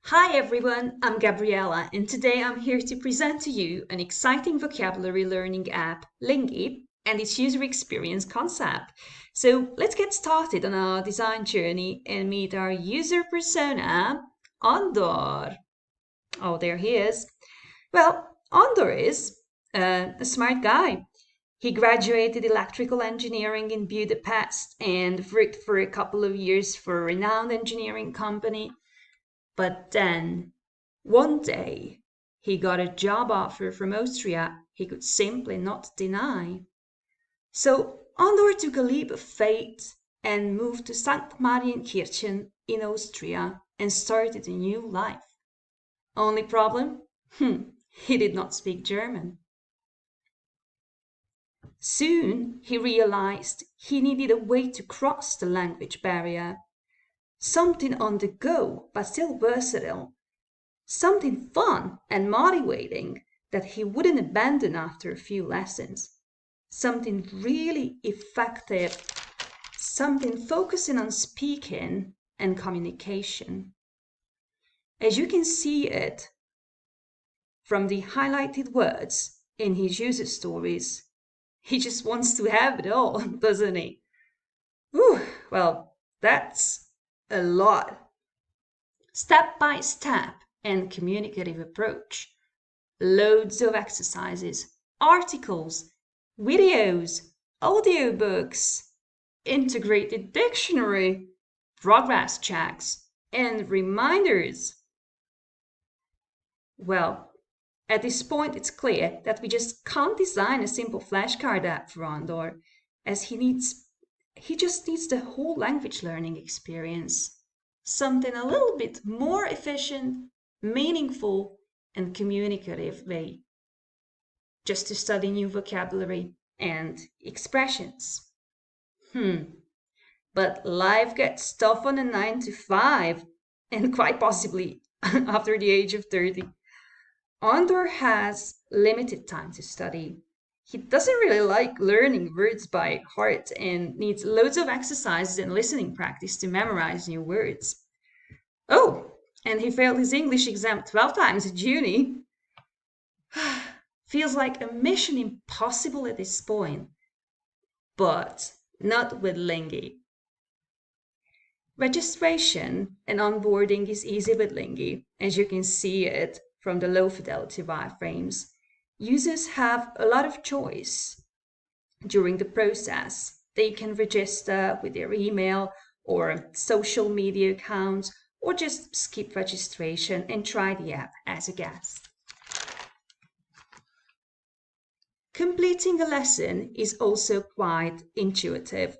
Hi everyone, I'm Gabriella, and today I'm here to present to you an exciting vocabulary learning app, Lingi, and its user experience concept. So let's get started on our design journey and meet our user persona, Andor. Oh, there he is. Well, Andor is a smart guy. He graduated electrical engineering in Budapest and worked for a couple of years for a renowned engineering company. But then, one day, he got a job offer from Austria he could simply not deny. So Andor took a leap of faith and moved to St. Marienkirchen in Austria and started a new life. Only problem? He did not speak German. Soon he realized he needed a way to cross the language barrier. Something on the go, but still versatile. Something fun and motivating that he wouldn't abandon after a few lessons. Something really effective, something focusing on speaking and communication. As you can see it from the highlighted words in his user stories, he just wants to have it all, doesn't he? Whew, well, that's a lot. Step by step and communicative approach. Loads of exercises, articles, videos, audiobooks, integrated dictionary, progress checks, and reminders. Well, at this point, it's clear that we just can't design a simple flashcard app for Andor, as he just needs the whole language learning experience. Something a little bit more efficient, meaningful, and communicative way. Just to study new vocabulary and expressions. But life gets tough on a 9 to 5, and quite possibly after the age of 30. Andor has limited time to study. He doesn't really like learning words by heart and needs loads of exercises and listening practice to memorize new words. Oh, and he failed his English exam 12 times at uni. Feels like a mission impossible at this point. But not with Lingi. Registration and onboarding is easy with Lingi, as you can see it from the low fidelity wireframes. Users have a lot of choice during the process. They can register with their email or social media accounts, or just skip registration and try the app as a guest. Completing a lesson is also quite intuitive,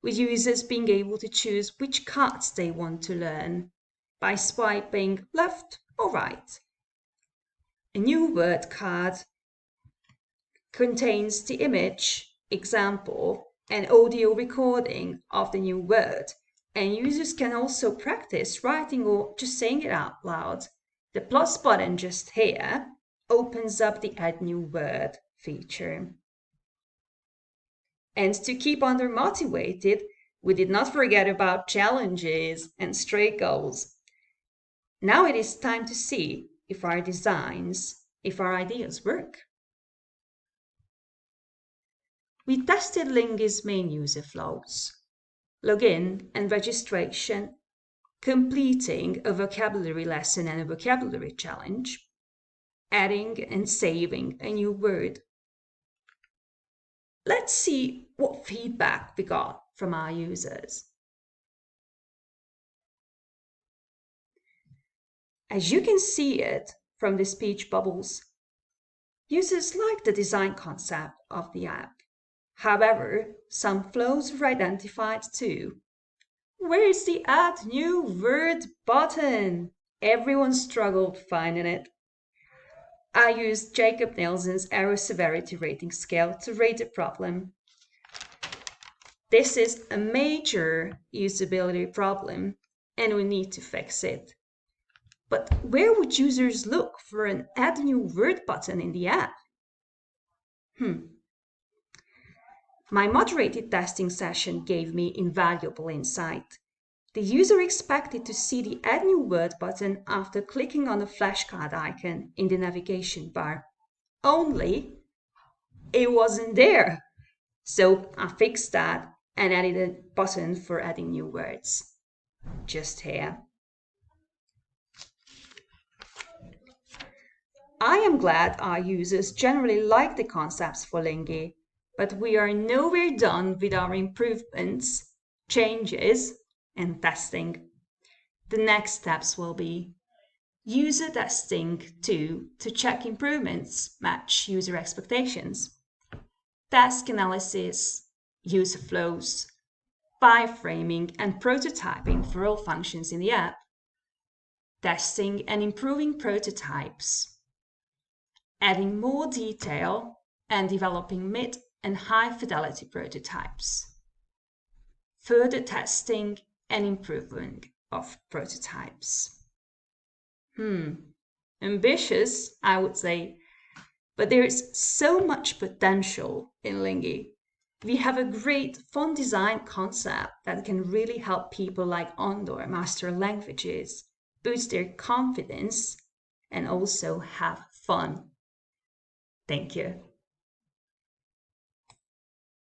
with users being able to choose which cards they want to learn by swiping left or right. A new word card contains the image, example, and audio recording of the new word, and users can also practice writing or just saying it out loud. The plus button just here opens up the Add New Word feature. And to keep Andor motivated, we did not forget about challenges and stretch goals. Now it is time to see if our ideas work. We tested Lingi's main user flows: login and registration, completing a vocabulary lesson and a vocabulary challenge, adding and saving a new word. Let's see what feedback we got from our users. As you can see it from the speech bubbles, users like the design concept of the app. However, some flaws were identified too. Where is the Add New Word button? Everyone struggled finding it. I used Jacob Nielsen's error severity rating scale to rate the problem. This is a major usability problem, and we need to fix it. But where would users look for an Add New Word button in the app? My moderated testing session gave me invaluable insight. The user expected to see the Add New Word button after clicking on the flashcard icon in the navigation bar. Only it wasn't there. So I fixed that and added a button for adding new words. Just here. I am glad our users generally like the concepts for Lingi, but we are nowhere done with our improvements, changes, and testing. The next steps will be user testing to check improvements match user expectations, task analysis, user flows, wireframing, and prototyping for all functions in the app, testing and improving prototypes, adding more detail and developing mid and high fidelity prototypes, further testing and improvement of prototypes. Ambitious, I would say, but there is so much potential in Lingi. We have a great fun design concept that can really help people like Ondor master languages, boost their confidence, and also have fun. Thank you.